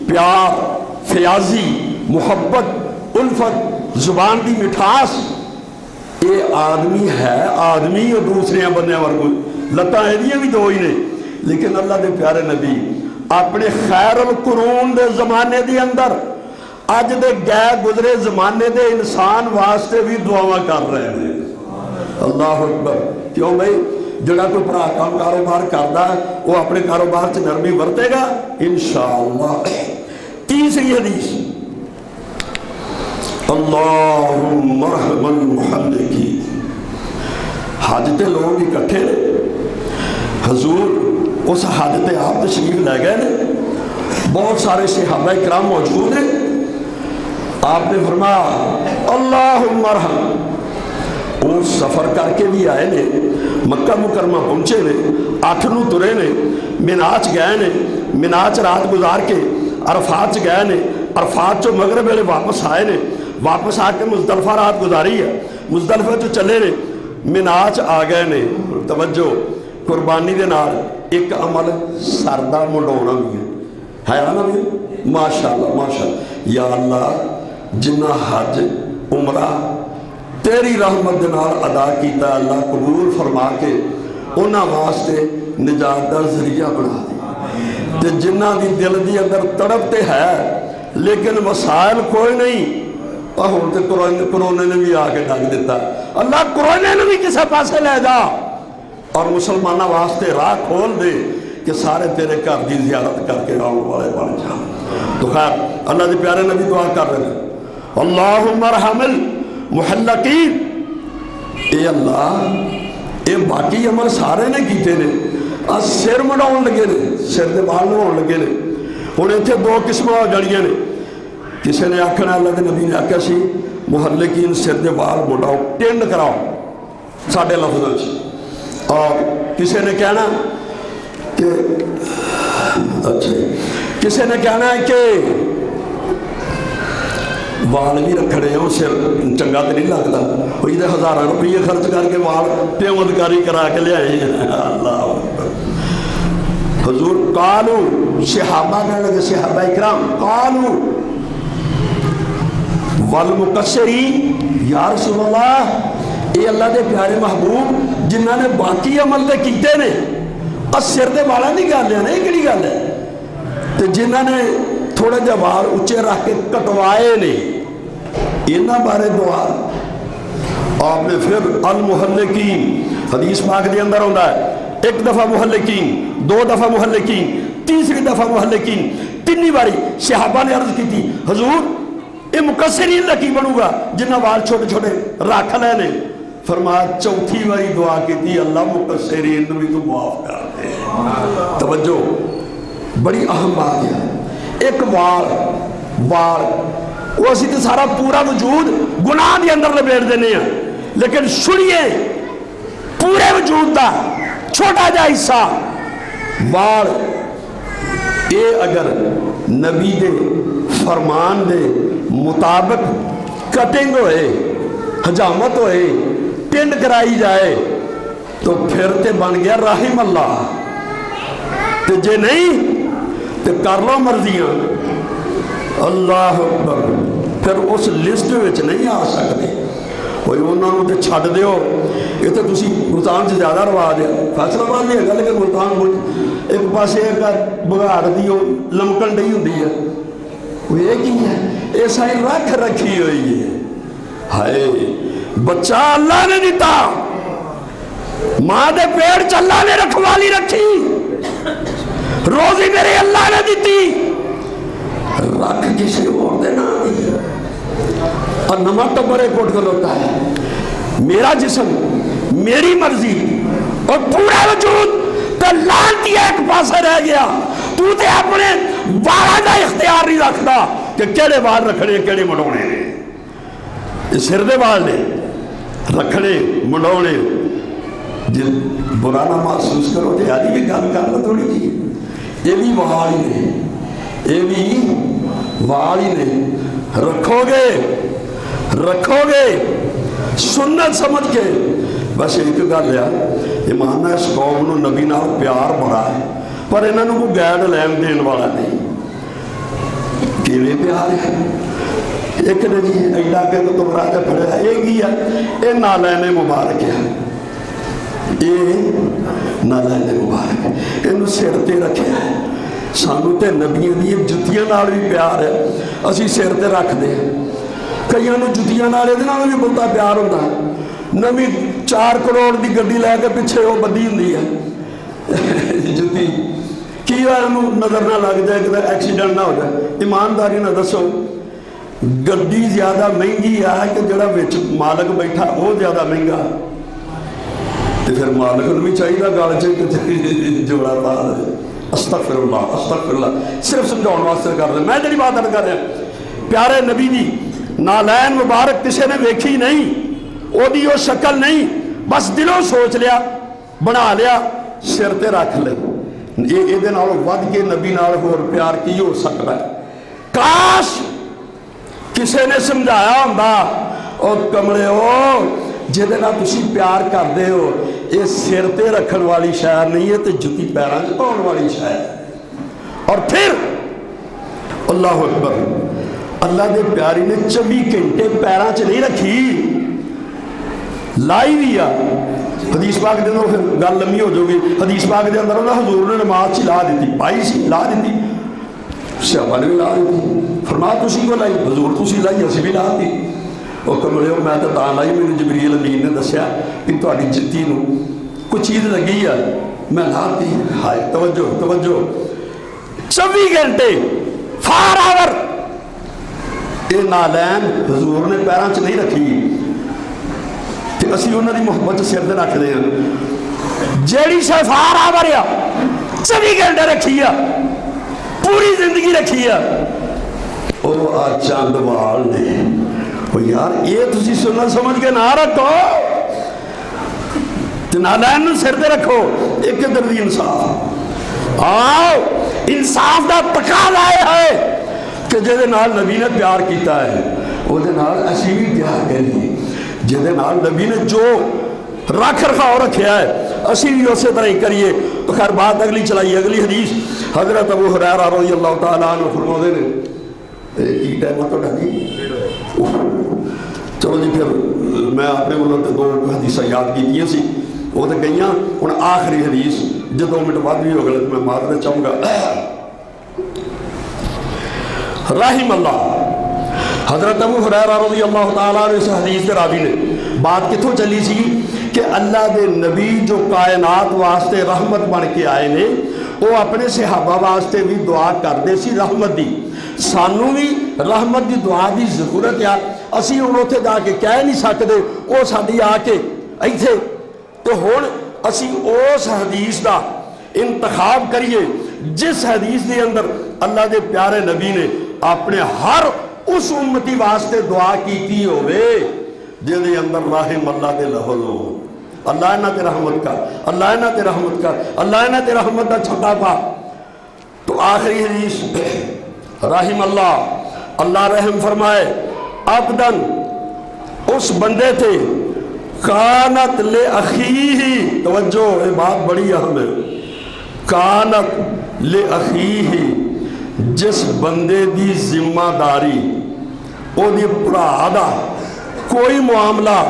Speaker 1: پیار فیاضی محبت الفت زبان کی مٹھاس. یہ آدمی ہے آدمی اور دوسرے بندے ورگو لتاں یہ بھی دو ہی نے، لیکن اللہ دے پیارے نبی اپنے خیر القرون دے زمانے دے اندر اج دے گئے گزرے زمانے دے انسان واسطے بھی دعاواں کر رہے ہیں. اللہ اکبر. کیوں بھائی جڑا کوئی بھرا کام کاروبار کرتا ہے وہ اپنے کاروبار سے نرمی ورتے گا انشاءاللہ۔ تیسری حدیث، اللہم ارحم المحلقین۔ حج تے لوگ اکٹھے نے، حضور اس حج تے آپ تشریف لے گئے نے، بہت سارے صحابہ کرام موجود ہیں، آپ نے فرمایا اللہم ارحم۔ وہ سفر کر کے بھی آئے نے، مکہ مکرمہ پہنچے نے، 8 نو ترے نے، مناج گئے نے، مناج رات گزار کے عرفات گئے نے، عرفات چو مغرب ویلے واپس آئے نے، واپس آ کے مزدلفہ رات گزاری ہے، مزدلفہ چو چلے نے، مناج آ گئے نے۔ توجہ، قربانی دے نال ایک عمل سردہ منڈونا بھی ہے نا بھی، ماشاءاللہ ماشاءاللہ۔ یا اللہ جنہ حج عمرہ تیری رحمت دے نال ادا کیتا ہے، اللہ قبول فرما کے انہاں واسطے نجات دا ذریعہ بنا دے۔ تے جنہ دی دل دی اندر تڑپ تے ہے لیکن وسائل کوئی نہیں، ہن تے کرونے نے بھی آ کے ڈک دیتا، اللہ کرونے نے بھی کسے پاسے لے جا اور مسلمانہ واسطے راہ کھول دے کہ سارے تیرے گھر دی زیارت کر کے آؤں والے بن جاؤں۔ تو خیر اللہ دے پیارے نبی دعا کر رہے ہیں اللہم ارحم المحلقین۔ اے اللہ اے باقی عمل سارے نے کیتے نے، سر مڈاؤن لگے نے، سر دے بال نوان لگے نے۔ ہن ایتھے 2 قسماں ہو جڑیاں نے، کسی نے آکھنا اللہ دے نبی نے آکھیا سی محلقین سر دے بال مڈاؤ، ٹینڈ کراؤ ساڈے لفظاں وچ، اور کسی نے کہنا کہ اچھا کسی نے کہنا ہے کہ وال بھی رکھنے ہو، سر چنگا تو نہیں لگتا، وہی تو 1000 روپیے خرچ کر کے وال پیمودکاری کرا کے لے آئے ہیں۔ اللہ حضور قالو، صحابہ کہنے لگے، صحابہ اکرام قالو والمقصرین، یا رسول اللہ اے اللہ دے پیارے محبوب جنہاں نے باقی عمل دے کیتے نے، سر دے والا نہیں گل ہے نا، یہ کہڑی گل ہے؟ تے جنہاں نے تھوڑے جا وال اچھے رکھ کے کٹوائے نے، انہاں بارے دعا۔ آپ نے پھر المحلقین، حدیث پاک دے اندر ہوتا ہے 1 دفعہ محلقین، 2 دفعہ محلقین، تیسری دفعہ محلقین، 3 باری صحابہ نے عرض کی تھی حضور اے مقصرین لکی بنوں گا جنہاں وال چھوٹے چھوٹے رکھ لے نے۔ فرمایا 4تھی باری دعا کی تھی اللہ مقصرین بھی تو معاف کر دے۔ توجہ، بڑی اہم بات ہے۔ ایک وال وہ اسی تے سارا پورا وجود گناہ دے اندر لپیٹ دینے ہیں، لیکن سنیے پورے وجود دا چھوٹا جا حصہ وال، اے اگر نبی دے فرمان دے مطابق کٹنگ ہوئے، حجامت ہوئے، ٹینڈ کرائی جائے تو پھر تے بن گیا رحم اللہ، تے جے نہیں تے کر لو مرضیاں۔ اللہ اکبر، پھر اس لسٹ وچ نہیں آ سکتے، کوئی انہوں نے چھڈ دیو۔ یہ تو تسی ملتان سے زیادہ رواج ہے، فیصلہ بات نہیں ہے لیکن ملتان ایک پاس ایک بگاڑ دی لمکن ڈی ہوندی ہے، وہ یہ کی ہے ایسا ہی رکھ رکھی ہوئی ہے۔ ہائے بچہ اللہ نے دیتا، ماں دے پیڑ چ اللہ نے رکھوالی رکھی، روزی میرے اللہ نے دیتی، رکھ کسی اور دینا اور نمہ ٹبرے کوٹ کر ہوتا ہے۔ میرا جسم، میری مرضی اور پورا وجود تو لانتی ایک پاسے رہ گیا، تو تے اپنے والا دا اختیار نہیں رکھتا کہ کیڑے وال رکھنے کیڑے مڈونے نے، سر دے وال نے رکھنے مڈونے۔ جی برا نہ محسوس کرو تے یادی بھی گل کر لو تھوڑی جی، یہ بھی وال ہی نے، یہ بھی وال ہی نے، رکھو گے سنت سمجھ کے۔ بس ایک گل ہے، ایمان ہے اس قوم نو نبی نال پیار بڑا ہے، پر انہاں نو کوئی گائیڈ لین دین والا نہیں۔ کیویں پیار ہے؟ ایک نے جی ایڈا کہ تو راجہ پڑھا ایک ہی ہے، اے نالین مبارک ہے، اے نالین مبارک ہے، انہوں سر تے رکھے ہے۔ سانو تے نبیوں دی جتیاں نال بھی پیار ہے، اسی سر تے رکھ دے۔ کئیاں نو جتیاں نال دے نال بھی بہت پیار ہوتا ہے، نویں 4 کروڑ کی گڈی لے کے پیچھے وہ بدھی ہوتی ہے جتی کی نظر نہ لگ جائے کہ ایکسیڈنٹ نہ ہو جائے. ایمانداری نہ دسو گڈی زیادہ مہنگی ہے کہ جڑا وچ مالک بیٹھا وہ زیادہ مہنگا؟ تو پھر مالک کو بھی چاہیے گل چ جوڑا پا دے. استغفر اللہ استغفر اللہ. صرف سمجھاؤ واسطے کر دیں. میں جڑی بات کر رہا پیارے نبی دی نالین مبارک کسی نے ویکھی نہیں, وہ شکل نہیں, بس دلوں سوچ لیا بنا لیا سر تے رکھ لے. یہ ود کے نبی نال ہور پیار کی ہو سکتا ہے؟ کاش کسی نے سمجھایا ہوتا اور کمڑے ہو جہدے نال تسی پیار کرتے ہو یہ سر تے رکھن والی شے نہیں ہے, تو جتی پیراں چ پاؤن والی شے ہے. اور پھر اللہ اکبر, اللہ دے پیاری نے 24 گھنٹے پیراں چ نہیں رکھی, لائی بھی آ. حدیث پاک دے اندر پھر گل لمبی ہو جائے گی. حدیث پاک دے اندر حضور نے نماز چ لا دیتی, پائی سی لا دیتی, صحابہ نے بھی لا دیتی. فرمایا تسی کو لائی؟ حضور تسی لائی, اسی بھی لا دی. وہ کمرے ہو میں تو تاں لائی, میرے جبریل امین نے دسیا کہ تہاڈی جتی نو کوئی چیز لگی ہے, میں لا دی. ہائے توجہ توجہ, 24 گھنٹے فار آور یہ نالین حضور نے پیراں چ نہیں رکھی کہ اسی انہوں نے محبت سر دے رکھ دے ہیں. جیڑی شے فار آور آ 24 گھنٹے رکھی ہے, پوری زندگی رکھی ہے, وہ آ چند وال نے. یار یہ تسی سننا سمجھ کے نہ رکھو, نالین سر دے رکھو. ایک ادھر بھی انصاف, آؤ انصاف دا تقاضا ہے کہ جہدے نال نبی نے پیار کیتا ہے وہ دے نال اسی بھی پیار کریے. جہدے نال نبی نے جو رکھ رکھاؤ رکھیا ہے اسی بھی اسی طرح ہی کریے. تو خیر بات اگلی چلائیے. اگلی حدیث حضرت ابو ہریرہ رضی اللہ تعالیٰ عنہ فرماتے ہیں, کی ٹائم تو ڈھکی چلو جی, پھر میں اپنے ملک 2 حدیثیں یاد کی سی, وہ تو گئیاں. ہوں آخری حدیث جو 2 منٹ بعد بھی ہو گئے تو میں معذرت چاہوں گا. رحم اللہ حضرت ابو ہریرہ رضی اللہ تعالیٰ عنہ اس حدیث کے راوی نے بات کتوں چلی سی کہ اللہ دے نبی جو کائنات واسطے رحمت بن کے آئے نے وہ اپنے صحابہ واسطے بھی دعا کرتے سی رحمت دی. سانوں بھی رحمت دی دعا دی ضرورت ہے. اسی ہوں اتنے جا کے کہہ نہیں سکتے وہ ساری آ کے ایتھے. تو ہوں اسی اس حدیث دا انتخاب کریے جس حدیث دے اندر اللہ دے پیارے نبی نے اپنے ہر اس امتی واسطے دعا کیتی ہوئے جہدے اندر رحم اللہ دے لفظ ہو. اللہ انہاں تے رحمت کر, اللہ انہاں تے رحمت کر, اللہ انہاں تے رحمت دا چھٹا پا. تو آخری حدیث رحم اللہ, اللہ رحم فرمائے عبدن اس بندے تھے کانت لے اخیہ. توجہ یہ بات بڑی اہم ہے. کانت لے اخیہ, جس بندے دی ذمہ داری او دی بھرا دا کوئی معاملہ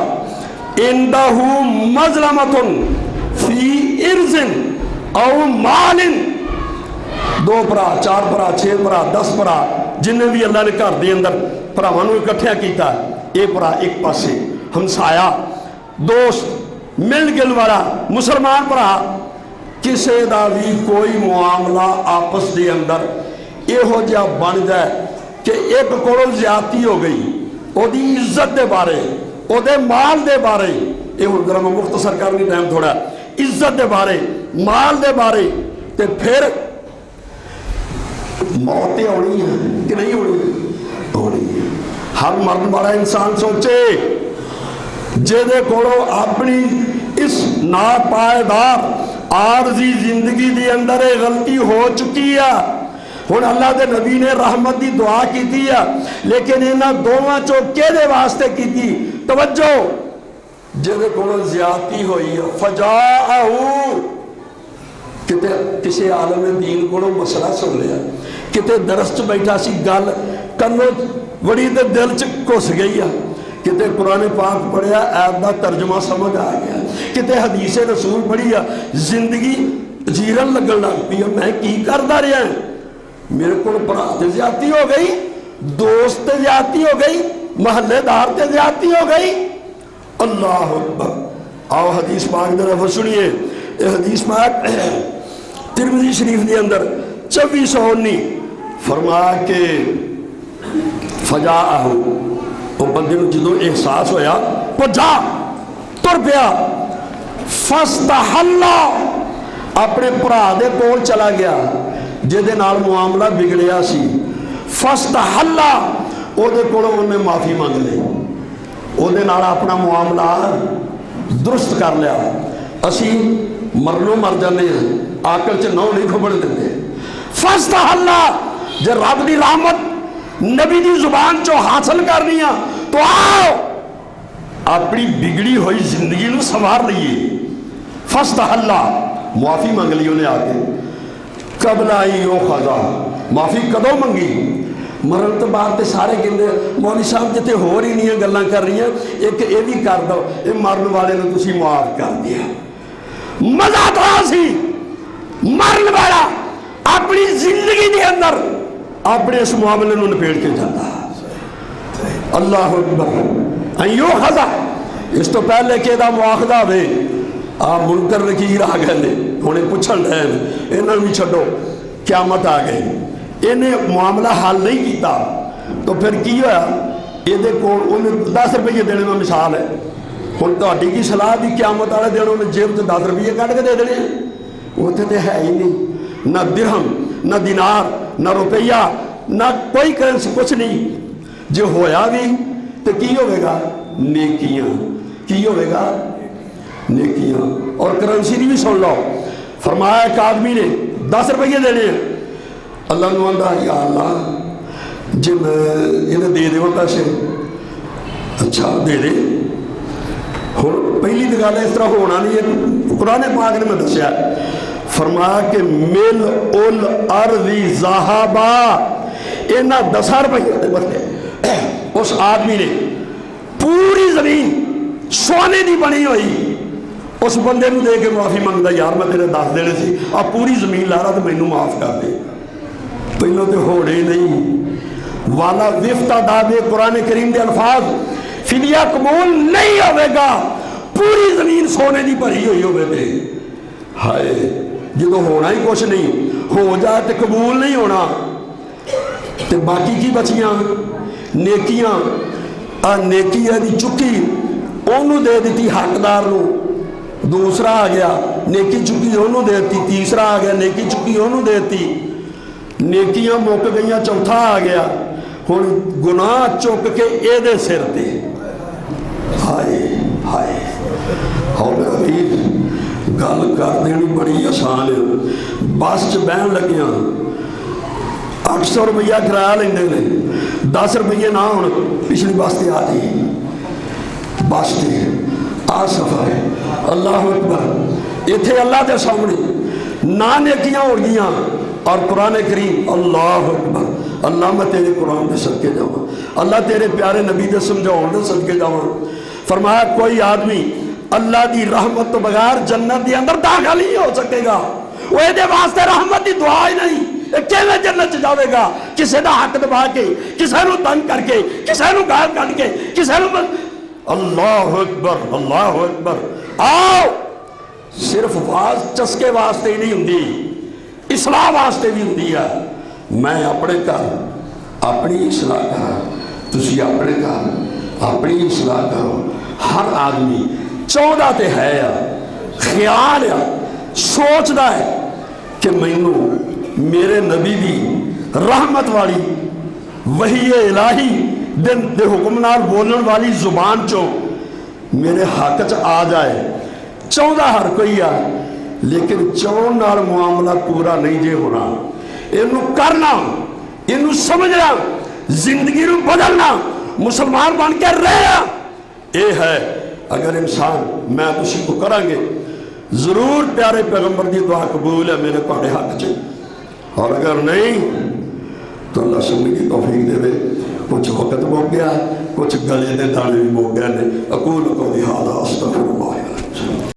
Speaker 1: اندہو مظلمتن فی ارض او مال, 2 بھرا 4 بھرا 6 بھرا 10 بھرا جنہیں بھی اللہ نے گھر دے اندر بھراواں نوں اکٹھا کیتا ہے. یہ بھرا ایک پاسے ہمسایا دوست مل گل والا مسلمان بھرا, کسے دا بھی کوئی معاملہ آپس دے اندر یہو جہا بن جائے کہ ایک کوڑوں زیادتی ہو گئی او دی عزت دے بارے او دے مال دے بارے, یہ ہوں ذرا میں مختصر کرنی ٹائم تھوڑا, عزت دے بارے مال دے بارے, تے پھر موتیں ہونی ہیں کہ نہیں ہونی ہے. ہر مرد والا انسان سوچے جہدے کوڑوں اپنی اس ناپائیدار عارضی زندگی دی اندر غلطی ہو چکی ہے. ہوں اللہ دے نبی نے رحمت دی دعا کیتی ہے, لیکن انہاں دوواں چوں کیدے واسطے کیتی؟ توجہ, جہدے کوڑوں زیادتی ہوئی ہے فجاءہو, کتے کسی عالم دین کوڑوں مسئلہ سن لیا, کتے درس چ بیٹھا سی گل کنوں بڑی تے دل چ گھس گئی ہے, کتے قرآن پاک پڑھیا ایت دا ترجمہ سمجھ آ گیا, کتے حدیث رسول پڑھی ہے زندگی جیرن لگن لگ پی. میں کی کردا رہا ہوں, میرے کو برا تے زیادتی ہو گئی, دوست تے زیادتی ہو گئی, محلے دار تے زیادتی ہو گئی, اللہ اکبر. آؤ حدیث پاک در لفظ سنیے. یہ حدیث پاک ترمذی شریف کے اندر 2419 فرمایا کہ فجاءہ وہ بندے نو جدوں احساس ہویا وہ جا تر پیا فاستحل اپنے بھرا دے کول چلا گیا جہدے نال معاملہ بگڑیا سی. فاستحل او دے کولوں انہیں معافی مانگ لی, او دے نال اپنا معاملہ درست کر لیا. اسی مرنوں مر جانے ہیں, آکل چ نو نہیں کھبڑ دیتے. فاستحل جے رب دی رحمت نبی دی زبان چو حاصل کرنی ہے تو آؤ اپنی بگڑی ہوئی زندگی نو سنوار لئیے. فاستحل معافی مانگ لی انہیں آگے. قبل آئی او خدا معافی کدوں منگی؟ مرن تو بعد تے سارے کہندے مولوی صاحب جتے ہو رہی نہیں گلاں کر رہی ہیں ایک اے بھی کر دو, اے مرن والے نے تسی معاف کر دیا. مزہ تو سی مرن والا اپنی زندگی دے اندر اپنے اس معاملے نو نپیڑ کے جاتا. اللہ اکبر. ایو خدا اس تو پہلے کہ دا مواخذہ ہوئے آپ منکر نکیر آ گئے نے انہیں پوچھن رہے ہیں انہوں بھی چھڑو قیامت آ گئی. انہیں معاملہ حل نہیں کیتا تو پھر کی ہویا یہ دیکھو انہیں 10 روپیے دینے میں مثال ہے. ہن تہاڈی کی صلاح دی قیامت والے دن انہیں جیب سے 10 روپیے کٹ کے دے دینے ہیں. وہ تو ہے ہی نہیں, نہ درہم نہ دینار نہ روپیہ نہ کوئی کرنسی کچھ نہیں. جو ہویا بھی تو کی ہوئے گا نیکیاں, کی ہوئے گا نیکیاں. اور کرنسی نہیں بھی سن لو. فرمایا ایک آدمی نے 10 روپیے دینے ہیں. اللہ نے آندھا یا اللہ جی میں انہیں دے دے وہ پیسے. اچھا دے دے. اور پہلی دگالہ اس طرح ہونا نہیں ہے, قرآن پاک نے میں دسیا. فرمایا کہ مل الارضی ذہبا اینا 10 روپیے دے بدلے اس آدمی نے پوری زمین سونے دی بنی ہوئی اس بندے نو دے کے معافی مانگدا یار میں تیرے 10 دینے سی آپ پوری زمین لا رہا تو مینوں معاف کر دے. پہلوں تو ہوڑے نہیں والا وفتہ دادے قرآن کریم دے الفاظ فدیہ قبول نہیں ہوئے گا پوری زمین سونے دی بھری ہوئی ہوئے دے. ہائے جدو ہونا ہی کچھ نہیں ہو جائے تو قبول نہیں ہونا. تو باقی کی بچیاں نیکیاں نیکی دی چکی انہوں دے دیتی حقدار نو, دوسرا آ گیا نیکی چکی انہوں دے دیتی, تیسرا آ گیا نیکی چکی انہوں دے دیتی. نیکیاں موک گئیاں چوتھا آ گیا ہن گناہ چک کے اے دے سر تے. ہائے ہائے اور حبیب گل کر دینی بڑی آسان ہے. بس چ بہن لگیاں 800 روپیہ کرایہ لیندے نے 10 روپیے نہ ہون پچھلی بس تے آ جی بس تے آ سفر ہے. اللہ اکبر. اتھے اللہ دے سامنے نہ نیکیاں ہو گیاں اور قرآن کریم اللہ اکبر. اللہ میں تیرے قرآن دے صدقے جاواں, اللہ تیرے پیارے نبی دے سمجھاؤن دے صدقے جاواں. فرمایا کوئی آدمی اللہ دی رحمت تو بغیر جنت دی اندر داخل ہی ہو سکے گا. وہ دے واسطے رحمت دی دعا ہی نہیں, کیویں جنت جاوے گا؟ کسے دا حق دبا کے, کسے نو تنگ کر کے, کسے نو گال کٹ کے, کسے نو اللہ اکبر اللہ اکبر. آؤ صرف واز چسکے واسطے ہی نہیں ہوندی, اصلاح واسطے بھی ہوندی ہے. میں اپنے گھر اپنی اصلاح کرا, تسی اپنے گھر اپنی اصلاح کرو. ہر آدمی چاہتا تے ہے خیال ہے سوچتا ہے کہ مینوں میرے نبی دی رحمت والی وحی الہی دے حکم نال بولن والی زبان چو میرے حق چ آ جائے. چاہتا ہر کوئی ہے لیکن چون نال معاملہ پورا نہیں جے ہونا. انہوں کرنا, انہوں سمجھنا, زندگی نو بدلنا, مسلمان بن کے رہنا اے ہے. اگر انسان میں تسی کو کریں گے ضرور پیارے پیغمبر دی دعا قبول ہے میرے پاڑے حق چاہیے. اور اگر نہیں تو اللہ سمجھ کی توفیق دے. کچھ وقت موک گیا, کچھ گلے دے دانے بھی موک گیا نے. اقول قولی ھذا استغفر اللہ.